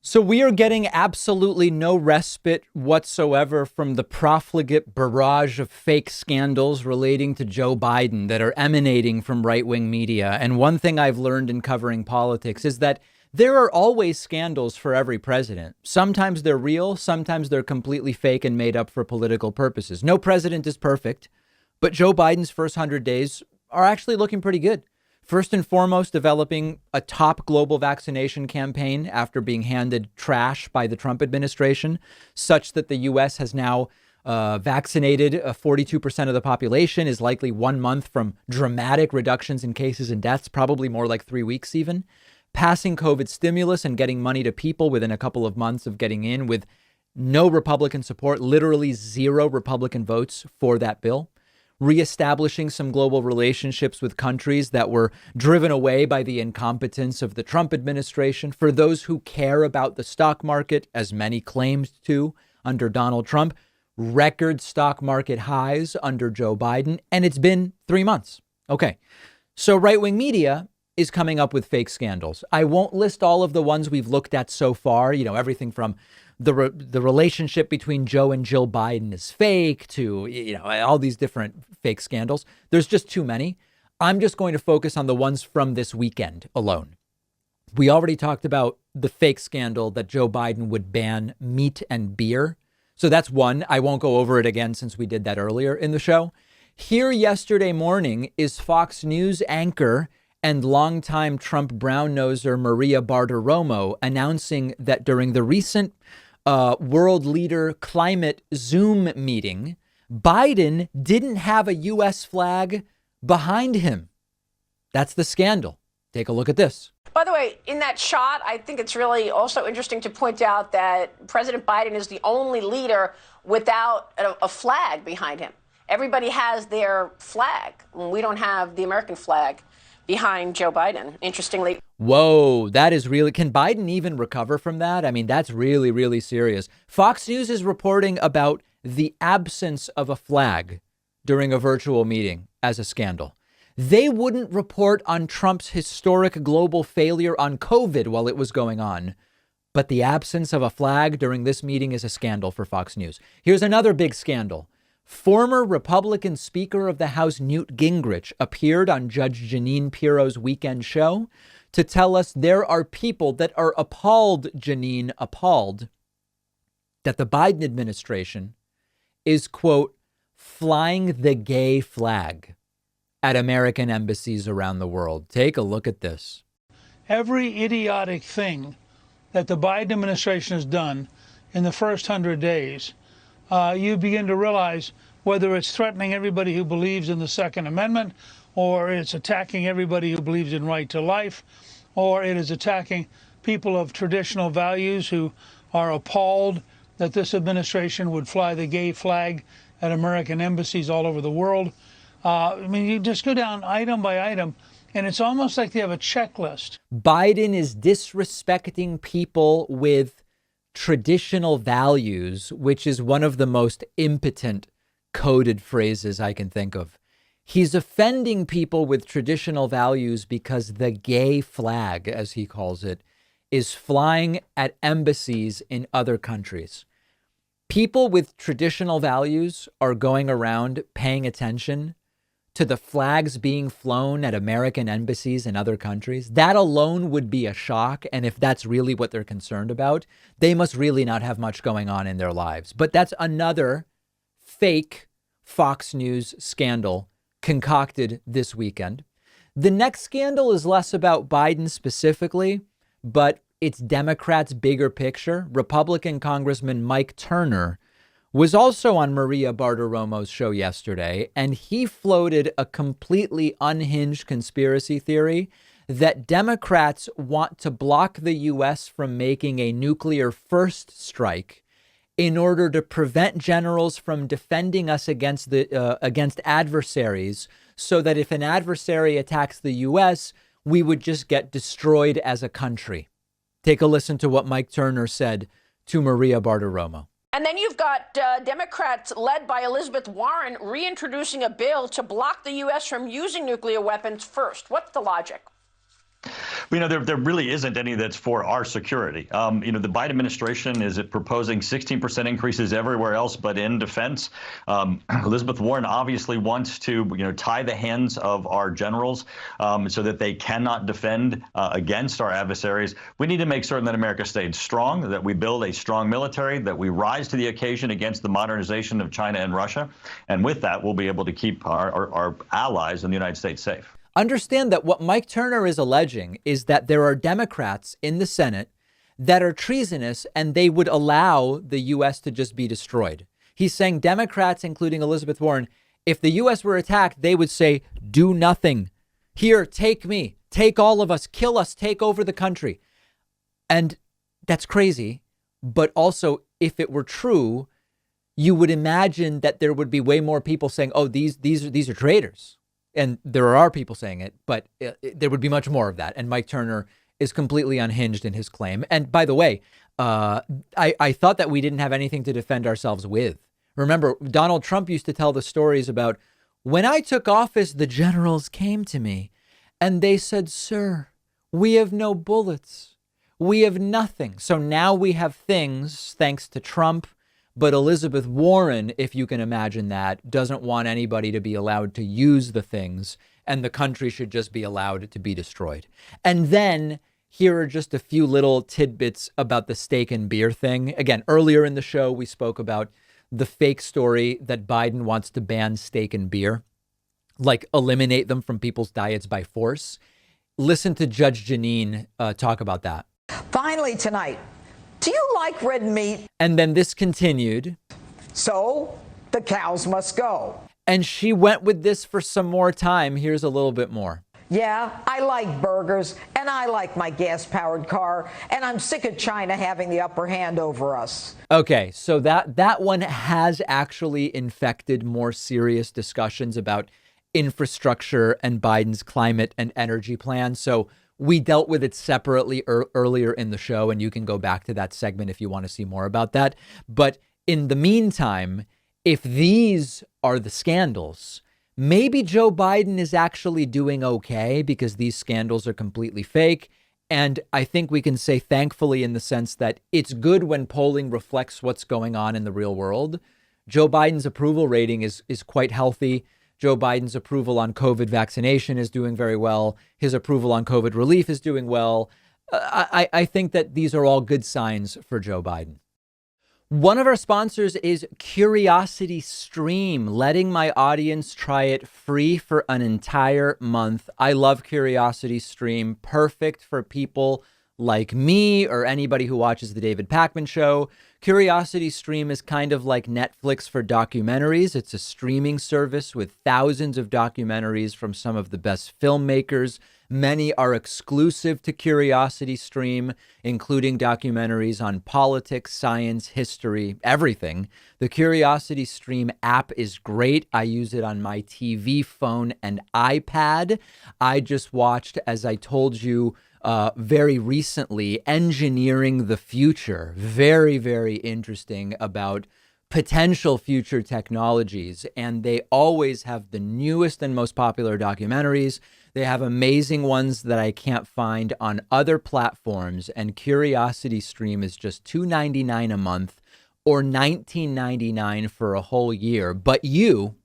So we are getting absolutely no respite whatsoever from the profligate barrage of fake scandals relating to Joe Biden that are emanating from right-wing media. And one thing I've learned in covering politics is that there are always scandals for every president. Sometimes they're real, sometimes they're completely fake and made up for political purposes. No president is perfect, but Joe Biden's first 100 days are actually looking pretty good. First and foremost, developing a top global vaccination campaign after being handed trash by the Trump administration, such that the U.S. has now vaccinated 42% of the population, is likely 1 month from dramatic reductions in cases and deaths, probably more like 3 weeks even. Passing COVID stimulus and getting money to people within a couple of months of getting in with no Republican support, literally zero Republican votes for that bill. Reestablishing some global relationships with countries that were driven away by the incompetence of the Trump administration. For those who care about the stock market, as many claimed to under Donald Trump, record stock market highs under Joe Biden. And it's been 3 months. OK, so right wing media is coming up with fake scandals. I won't list all of the ones we've looked at so far. You know, everything from the relationship between Joe and Jill Biden is fake to, you know, all these different fake scandals. There's just too many. I'm just going to focus on the ones from this weekend alone. We already talked about the fake scandal that Joe Biden would ban meat and beer. So that's one. I won't go over it again since we did that earlier in the show. Here yesterday morning is Fox News anchor and longtime Trump brown-noser Maria Bartiromo announcing that during the recent world leader climate Zoom meeting, Biden didn't have a U.S. flag behind him. That's the scandal. Take a look at this. By the way, in that shot, I think it's really also interesting to point out that President Biden is the only leader without a flag behind him. Everybody has their flag. We don't have the American flag behind Joe Biden, interestingly. Whoa, that is really, can Biden even recover from that? I mean, that's really, really serious. Fox News is reporting about the absence of a flag during a virtual meeting as a scandal. They wouldn't report on Trump's historic global failure on COVID while it was going on. But the absence of a flag during this meeting is a scandal for Fox News. Here's another big scandal. Former Republican Speaker of the House Newt Gingrich appeared on Judge Jeanine Pirro's weekend show to tell us there are people that are appalled, Jeanine, appalled, that the Biden administration is, quote, flying the gay flag at American embassies around the world. Take a look at this. Every idiotic thing that the Biden administration has done in the first 100 days, you begin to realize whether it's threatening everybody who believes in the Second Amendment, or it's attacking everybody who believes in right to life, or it is attacking people of traditional values who are appalled that this administration would fly the gay flag at American embassies all over the world. I mean, you just go down item by item, and it's almost like they have a checklist. Biden is disrespecting people with traditional values, which is one of the most impotent coded phrases I can think of. He's offending people with traditional values because the gay flag, as he calls it, is flying at embassies in other countries. People with traditional values are going around paying attention to the flags being flown at American embassies in other countries. That alone would be a shock. And if that's really what they're concerned about, they must really not have much going on in their lives. But that's another fake Fox News scandal concocted this weekend. The next scandal is less about Biden specifically, but it's Democrats' bigger picture. Republican Congressman Mike Turner was also on Maria Bartiromo's show yesterday, and he floated a completely unhinged conspiracy theory that Democrats want to block the U.S. from making a nuclear first strike in order to prevent generals from defending us against adversaries, so that if an adversary attacks the U.S., we would just get destroyed as a country. Take a listen to what Mike Turner said to Maria Bartiromo. And then you've got Democrats led by Elizabeth Warren reintroducing a bill to block the U.S. from using nuclear weapons first. What's the logic? There really isn't any that's for our security. The Biden administration is proposing 16% increases everywhere else but in defense. Elizabeth Warren obviously wants to, tie the hands of our generals so that they cannot defend against our adversaries. We need to make certain that America stays strong, that we build a strong military, that we rise to the occasion against the modernization of China and Russia. And with that, we'll be able to keep our allies in the United States safe. Understand that what Mike Turner is alleging is that there are Democrats in the Senate that are treasonous and they would allow the U.S. to just be destroyed. He's saying Democrats, including Elizabeth Warren, if the U.S. were attacked, they would say, do nothing. Here, take me, take all of us, kill us, take over the country. And that's crazy. But also, if it were true, you would imagine that there would be way more people saying, oh, these are traitors. And there are people saying it, but there would be much more of that. And Mike Turner is completely unhinged in his claim. And by the way, I thought that we didn't have anything to defend ourselves with. Remember, Donald Trump used to tell the stories about when I took office, the generals came to me and they said, sir, we have no bullets. We have nothing. So now we have things thanks to Trump. But Elizabeth Warren, if you can imagine that, doesn't want anybody to be allowed to use the things, and the country should just be allowed to be destroyed. And then here are just a few little tidbits about the steak and beer thing. Again, earlier in the show, we spoke about the fake story that Biden wants to ban steak and beer, like eliminate them from people's diets by force. Listen to Judge Janine talk about that. Finally tonight, do you like red meat? And then this continued. So the cows must go. And she went with this for some more time. Here's a little bit more. Yeah, I like burgers and I like my gas-powered car. And I'm sick of China having the upper hand over us. OK, so that one has actually infected more serious discussions about infrastructure and Biden's climate and energy plan. So we dealt with it separately earlier in the show, and you can go back to that segment if you want to see more about that. But in the meantime, if these are the scandals, maybe Joe Biden is actually doing OK because these scandals are completely fake. And I think we can say thankfully in the sense that it's good when polling reflects what's going on in the real world. Joe Biden's approval rating is quite healthy. Joe Biden's approval on COVID vaccination is doing very well. His approval on COVID relief is doing well. I think that these are all good signs for Joe Biden. One of our sponsors is Curiosity Stream, letting my audience try it free for an entire month. I love Curiosity Stream, perfect for people like me or anybody who watches the David Pakman Show. Curiosity Stream is kind of like Netflix for documentaries. It's a streaming service with thousands of documentaries from some of the best filmmakers. Many are exclusive to Curiosity Stream, including documentaries on politics, science, history, everything. The Curiosity Stream app is great. I use it on my TV, phone, and iPad. I just watched, as I told you, very recently, Engineering the Future. Very, very interesting about potential future technologies. And they always have the newest and most popular documentaries. They have amazing ones that I can't find on other platforms. And Curiosity Stream is just $2.99 a month or $19.99 for a whole year. But you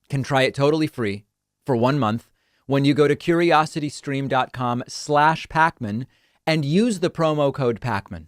can try it totally free for 1 month when you go to curiositystream.com/Pakman and use the promo code Pakman.